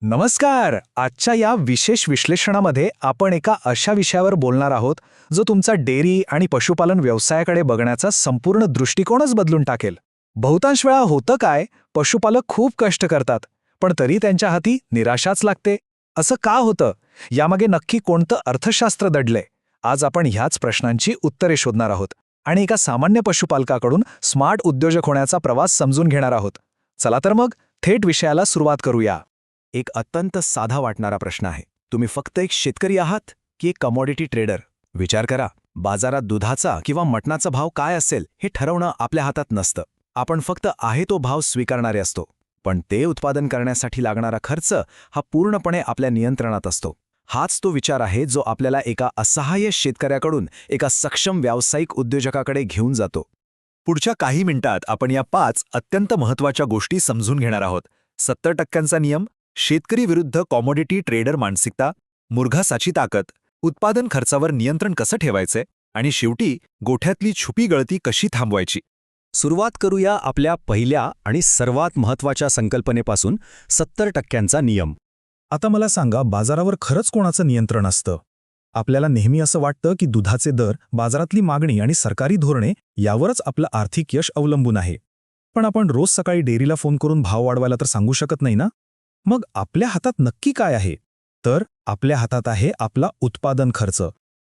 नमस्कार. आजच्या या विशेष विश्लेषणामध्ये आपण एका अशा विषयावर बोलणार आहोत जो तुमचा डेअरी आणि पशुपालन व्यवसायाकडे बघण्याचा संपूर्ण दृष्टिकोनच बदलून टाकेल. बहुतांश वेळा होतं काय, पशुपालक खूप कष्ट करतात पण तरी त्यांच्या हाती निराशाच लागते. असं का होतं? यामागे नक्की कोणतं अर्थशास्त्र दडलंय? आज आपण ह्याच प्रश्नांची उत्तरे शोधणार आहोत आणि एका सामान्य पशुपालकाकडून स्मार्ट उद्योजक होण्याचा प्रवास समजून घेणार आहोत. चला तर मग थेट विषयाला सुरुवात करूया. एक अत्यंत साधा वाटणारा प्रश्न आहे. तुम्ही फक्त एक शेतकरी आहात की एक कमॉडिटी ट्रेडर? विचार करा, बाजारात दुधाचा किंवा मटणाचा भाव काय असेल हे ठरवणं आपल्या हातात नसतं. आपण फक्त आहे तो भाव स्वीकारणारे असतो. पण ते उत्पादन करण्यासाठी लागणारा खर्च हा पूर्णपणे आपल्या नियंत्रणात असतो. हाच तो विचार आहे जो आपल्याला एका असहाय्य शेतकऱ्याकडून एका सक्षम व्यावसायिक उद्योजकाकडे घेऊन जातो. पुढच्या काही मिनिटात आपण या 5 अत्यंत महत्त्वाच्या गोष्टी समजून घेणार आहोत. 70% नियम, शेतकरी विरुद्ध कॉमोडिटी ट्रेडर मानसिकता, मुरघासाची ताकद, उत्पादन खर्चावर नियंत्रण कसं ठेवायचे आणि शेवटी गोठ्यातली छुपी गळती कशी थांबवायची. सुरुवात करूया आपल्या पहिल्या आणि सर्वात महत्त्वाच्या संकल्पनेपासून, 70% नियम. आता मला सांगा, बाजारावर खरंच कोणाचं नियंत्रण असतं? आपल्याला नेहमी असं वाटतं की दुधाचे दर, बाजारातली मागणी आणि सरकारी धोरणे यावरच आपलं आर्थिक यश अवलंबून आहे. पण आपण रोज सकाळी डेअरीला फोन करून भाव वाढवायला तर सांगू शकत नाही ना. मग आपल्या हातात नक्की काय आहे? तर आपल्या हातात आहे आपला उत्पादन खर्च,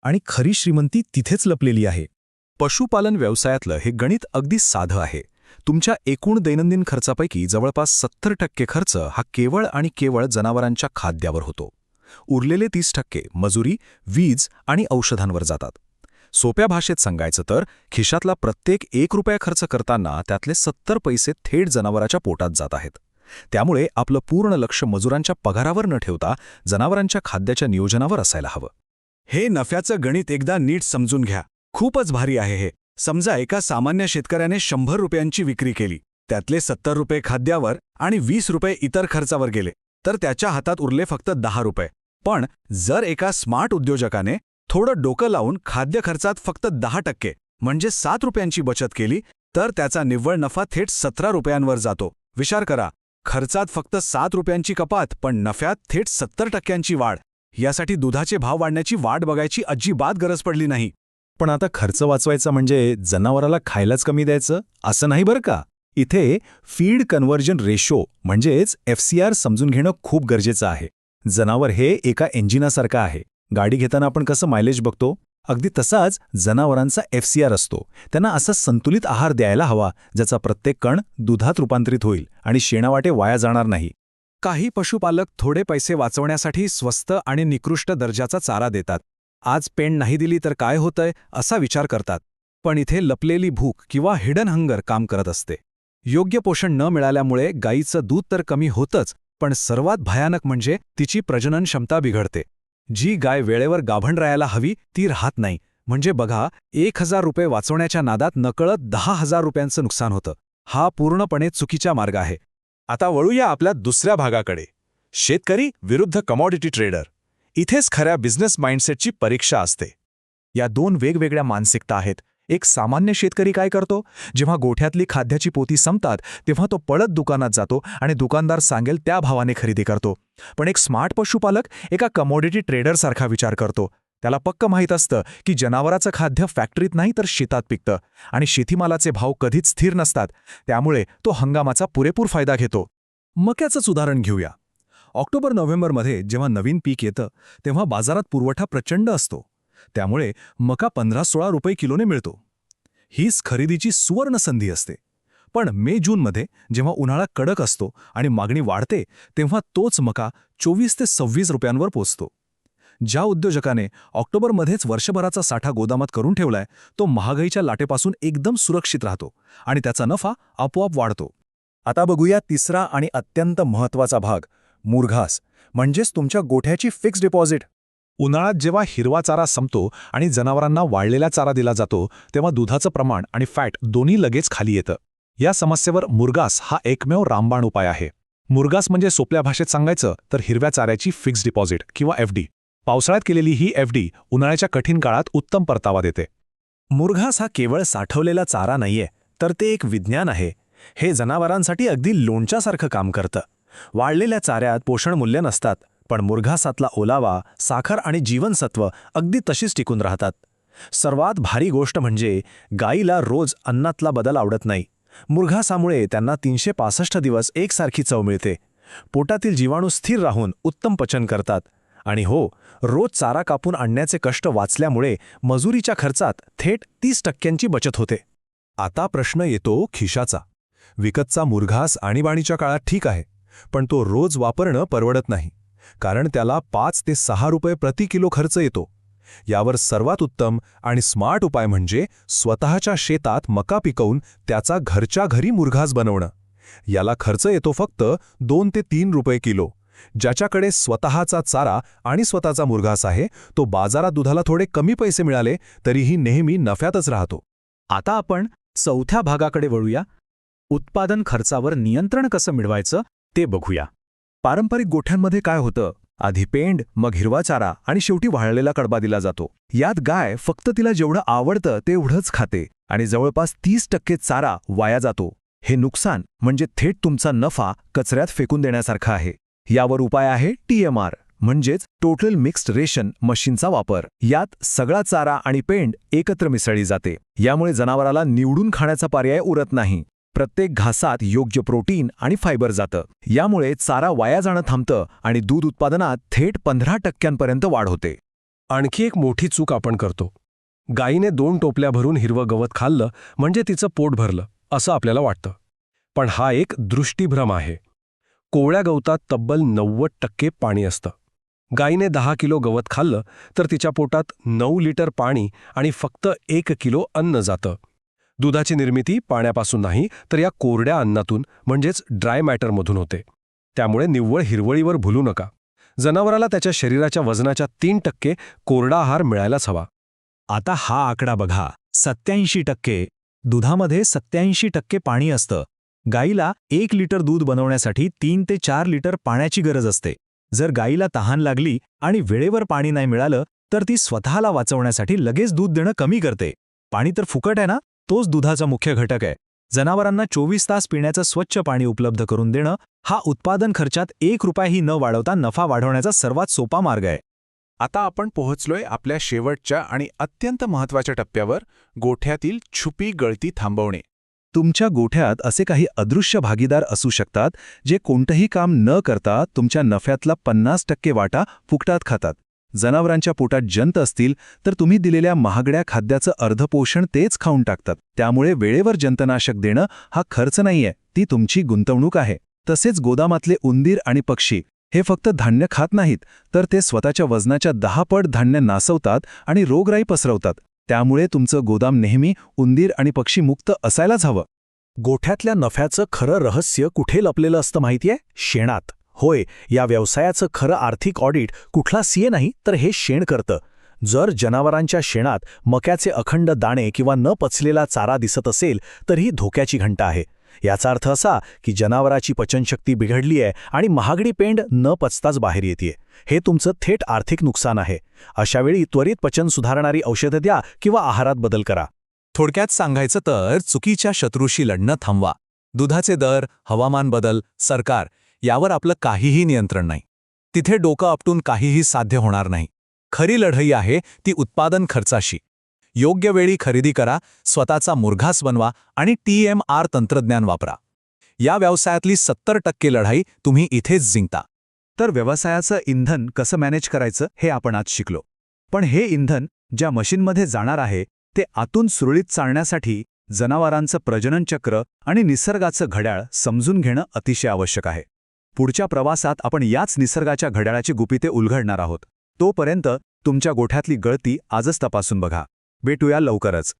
आणि खरी श्रीमंती तिथेच लपलेली आहे. पशुपालन व्यवसायातलं हे गणित अगदी साधं आहे. तुमच्या एकूण दैनंदिन खर्चापैकी जवळपास 70% खर्च हा केवळ आणि केवळ जनावरांच्या खाद्यावर होतो. उरलेले 30% मजुरी, वीज आणि औषधांवर जातात. सोप्या भाषेत सांगायचं तर खिशातला प्रत्येक 1 रुपया खर्च करताना त्यातले 70 पैसे थेट जनावराच्या पोटात जात आहेत. त्यामुळे आपलं पूर्ण लक्ष मजुरांच्या पगारावर न ठेवता जनावरांच्या खाद्याच्या नियोजनावर असायला हवं. हे नफ्याचं गणित एकदा नीट समजून घ्या. खूपच भारी आहे हे. समजा एका सामान्य शेतकऱ्याने 100 रुपयांची विक्री केली. त्यातले 70 रुपये खाद्यावर आणि 20 रुपये इतर खर्चावर गेले, तर त्याच्या हातात उरले फक्त 10 रुपये. पण जर एका स्मार्ट उद्योजकाने थोडं डोकं लावून खाद्य खर्चात फक्त 10% म्हणजे 7 रुपयांची बचत केली, तर त्याचा निव्वळ नफा थेट 17 रुपयांवर जातो. विचार करा, खर्चात फक्त 7 रुपयांची कपात, पण नफ्यात थेट 70%ची वाढ. यासाठी दुधाचे भाव वाढण्याची वाट बघायची अजिबात गरज पडली नाही. पण आता खर्च वाचवायचा म्हणजे जनावराला खायलाच कमी द्यायचं असं नाही बरं का. इथे फीड कन्व्हर्जन रेशो म्हणजेच FCR समजून घेणं खूप गरजेचं आहे. जनावर हे एका इंजिनासारखं आहे. गाडी घेताना आपण कसं मायलेज बघतो, अगदी तसाच जनावरांचा FCR असतो. त्यांना असा संतुलित आहार द्यायला हवा ज्याचा प्रत्येक कण दुधात रूपांतरित होईल आणि शेणावाटे वाया जाणार नाही. काही पशुपालक थोडे पैसे वाचवण्यासाठी स्वस्त आणि निकृष्ट दर्जाचा चारा देतात. आज पेंड नाही दिली तर काय होतंय असा विचार करतात. पण इथे लपलेली भूक किंवा हिडन हंगर काम करत असते. योग्य पोषण न मिळाल्यामुळे गायीचं दूध तर कमी होतंच, पण सर्वात भयानक म्हणजे तिची प्रजनन क्षमता बिघडते. जी गाय वेळेवर गाभण राहायला हवी ती राहत नाही. म्हणजे बघा, 1000 रुपये वाचवण्याच्या नादात नकळत 10,000 रुपयांचं नुकसान होतं. हा पूर्णपणे चुकीचा मार्ग आहे. आता वळूया आपल्या दुसऱ्या भागाकडे, शेतकरी विरुद्ध कमॉडिटी ट्रेडर. इथेच खऱ्या बिझनेस माइंडसेटची परीक्षा असते. या 2 वेगवेगळ्या मानसिकता आहेत. एक सामान्य शेतकरी काय करतो, जेव्हा गोठ्यातली खाद्याची पोती संपतात तेव्हा तो पळत दुकानात जातो आणि दुकानदार सांगेल त्या भावाने खरेदी करतो. पण एक स्मार्ट पशुपालक एका कमॉडिटी ट्रेडरसारखा विचार करतो. त्याला पक्क माहीत असतं की जनावराचं खाद्य फॅक्टरीत नाही तर शेतात पिकतं आणि शेतीमालाचे भाव कधीच स्थिर नसतात. त्यामुळे तो हंगामाचा पुरेपूर फायदा घेतो. मक्याचंच उदाहरण घेऊया. ऑक्टोबर-नोव्हेंबरमध्ये जेव्हा नवीन पीक येतं तेव्हा बाजारात पुरवठा प्रचंड असतो. त्यामुळे मका 15-16 रुपये किलोने मिळतो. हीच खरेदीची सुवर्ण संधी असते. पण मे-जूनमध्ये जेव्हा उन्हाळा कडक असतो आणि मागणी वाढते तेव्हा तोच मका 24 ते 26 रुपयांवर पोचतो. ज्या उद्योजकाने ऑक्टोबरमध्येच वर्षभराचा साठा गोदामात करून ठेवलाय तो महागाईच्या लाटेपासून एकदम सुरक्षित राहतो आणि त्याचा नफा आपोआप वाढतो. आता बघूया तिसरा आणि अत्यंत महत्त्वाचा भाग, मुरघास म्हणजेच तुमच्या गोठ्याची फिक्स डिपॉझिट. उन्हाळ्यात जेव्हा हिरवा चारा संपतो आणि जनावरांना वाळलेला चारा दिला जातो तेव्हा दुधाचं प्रमाण आणि फॅट दोन्ही लगेच खाली येतं. या समस्येवर मुरघास हा एकमेव रामबाण उपाय आहे. मुरघास म्हणजे सोप्या भाषेत सांगायचं तर हिरव्या चाऱ्याची फिक्स डिपॉझिट किंवा FD. पावसाळ्यात केलेली ही FD उन्हाळ्याच्या कठीण काळात उत्तम परतावा देते. मुरघास हा केवळ साठवलेला चारा नाहीये, तर ते एक विज्ञान आहे. हे जनावरांसाठी अगदी लोणच्यासारखं काम करतं. वाळलेल्या चाऱ्यात पोषणमूल्य नसतात, पण मुरघासातला ओलावा, साखर आणि जीवनसत्व अगदी तशीच टिकून राहतात. सर्वात भारी गोष्ट म्हणजे गाईला रोज अन्नातला बदल आवडत नाही. मुरघासामुळे त्यांना 365 दिवस एकसारखी चव मिळते. पोटातील जीवाणू स्थिर राहून उत्तम पचन करतात. आणि हो, रोज चारा कापून आणण्याचे कष्ट वाचल्यामुळे मजुरीच्या खर्चात थेट 30% बचत होते. आता प्रश्न येतो खिशाचा. विकतचा मुरघास आणीबाणीच्या काळात ठीक आहे, पण तो रोज वापरणं परवडत नाही, कारण त्याला 5 ते 6 रुपये प्रति किलो खर्च येतो. यावर सर्वात उत्तम आणि स्मार्ट उपाय म्हणजे स्वतःच्या शेतात मका पिकवून त्याचा घरच्या घरी मुरघास बनवणं. याला खर्च येतो फक्त 2 ते 3 रुपये किलो. ज्याच्याकडे स्वतःचा चारा आणि स्वतःचा मुरघास आहे, तो बाजारात दुधाला थोडे कमी पैसे मिळाले तरीही नेहमी नफ्यातच राहतो. आता आपण चौथ्या भागाकडे वळूया. उत्पादन खर्चावर नियंत्रण कसं मिळवायचं ते बघूया. पारंपरिक गोठ्यांमध्ये काय होतं? आधी पेंड, मग हिरवा चारा आणि शेवटी वाळलेला कडबा दिला जातो. यात गाय फक्त तिला जेवढं आवडतं तेवढंच खाते आणि जवळपास 30% चारा वाया जातो. हे नुकसान म्हणजे थेट तुमचा नफा कचऱ्यात फेकून देण्यासारखं आहे. यावर उपाय आहे TMR, म्हणजेच टोटल मिक्स्ड रेशन मशीनचा वापर. यात सगळा चारा आणि पेंड एकत्र मिसळली जाते. यामुळे जनावराला निवडून खाण्याचा पर्याय उरत नाही. प्रत्येक घासात योग्य प्रोटीन आणि फायबर जातं. यामुळे चारा वाया जाणं थांबतं आणि दूध उत्पादनात थेट 15% वाढ होते. आणखी एक मोठी चूक आपण करतो. गायीने 2 टोपल्या भरून हिरवं गवत खाल्लं म्हणजे तिचं पोट भरलं असं आपल्याला वाटतं. पण हा एक दृष्टीभ्रम आहे. कोवळ्या गवतात तब्बल 90% पाणी असतं. गायीने 10 किलो गवत खाल्लं तर तिच्या पोटात 9 लिटर पाणी आणि फक्त 1 किलो अन्न जातं. दुधाची निर्मिती पाण्यापासून नाही, तर या कोरड्या अन्नातून म्हणजेच ड्राय मॅटरमधून होते. त्यामुळे निव्वळ हिरवळीवर भुलू नका. जनावराला त्याच्या शरीराच्या वजनाच्या 3% कोरडा आहार मिळायलाच हवा. आता हा आकडा बघा. 87%. दुधामध्ये 87% पाणी असतं. गाईला 1 लिटर दूध बनवण्यासाठी 3 ते 4 लिटर पाण्याची गरज असते. जर गाईला तहान लागली आणि वेळेवर पाणी नाही मिळालं तर ती स्वतःला वाचवण्यासाठी लगेच दूध देणं कमी करते. पाणी तर फुकट आहे ना, तोच दुधाचा मुख्य घटक आहे. जनावरांना 24 तास पिण्याचं स्वच्छ पाणी उपलब्ध करून देणं हा उत्पादन खर्चात 1 रुपयाही न वाढवता नफा वाढवण्याचा सर्वात सोपा मार्ग आहे. आता आपण पोहोचलोय आपल्या शेवटच्या आणि अत्यंत महत्त्वाच्या टप्प्यावर, गोठ्यातील छुपी गळती थांबवणे. तुमच्या गोठ्यात असे काही अदृश्य भागीदार असू शकतात जे कोणतंही काम न करता तुमच्या नफ्यातला 50% वाटा फुकटात खातात. जनावरांच्या पोटात जंत असतील तर तुम्ही दिलेल्या महागड्या खाद्याचं अर्धपोषण तेच खाऊन टाकतात. त्यामुळे वेळेवर जंतनाशक देणं हा खर्च नाहीये, ती तुमची गुंतवणूक आहे. तसेच गोदामातले उंदीर आणि पक्षी हे फक्त धान्य खात नाहीत, तर ते स्वतःच्या वजनाच्या 10 पट धान्य नासवतात आणि रोगराई पसरवतात. त्यामुळे तुमचं गोदाम नेहमी उंदीर आणि पक्षी मुक्त असायलाच हवं. गोठ्यातल्या नफ्याचं खरं रहस्य कुठे लपलेलं असतं माहितीये? शेणात. होय, या व्यवसायाचं खरं आर्थिक ऑडिट कुठला सीए नाही तर हे शेण करतं. जर जनावरांच्या शेणात मक्याचे अखंड दाणे किंवा न पचलेला चारा दिसत असेल तर ही धोक्याची घंटा आहे. याचा अर्थ असा की जनावराची पचनशक्ती बिघडली आहे आणि महागडी पेंड न पचताच बाहेर येते. हे तुमचं थेट आर्थिक नुकसान आहे. अशावेळी त्वरित पचन सुधारणारी औषधं द्या किंवा आहारात बदल करा. थोडक्यात सांगायचं तर चुकीच्या शत्रूशी लढणं थांबवा. दुधाचे दर, हवामान बदल, सरकार यावर आपलं काहीही नियंत्रण नाही. तिथे डोकं आपटून काहीही साध्य होणार नाही. खरी लढाई आहे ती उत्पादन खर्चाशी. योग्य वेळी खरेदी करा, स्वतःचा मुरघास बनवा आणि TMR तंत्रज्ञान वापरा. या व्यवसायातली 70% लढाई तुम्ही इथेच जिंकता. तर व्यवसायाचं इंधन कसं मॅनेज करायचं हे आपण आज शिकलो. पण हे इंधन ज्या मशीनमध्ये जाणार आहे ते आतून सुरळीत चालण्यासाठी जनावरांचं प्रजनन चक्र आणि निसर्गाचं घड्याळ समजून घेणं अतिशय आवश्यक आहे. पुढच्या प्रवासात आपण याच निसर्गाच्या घड्याळाची गुपिते उलगडणार आहोत. तोपर्यंत तुमच्या गोठ्यातली गळती आजच तपासून बघा. भेटूया लवकरच.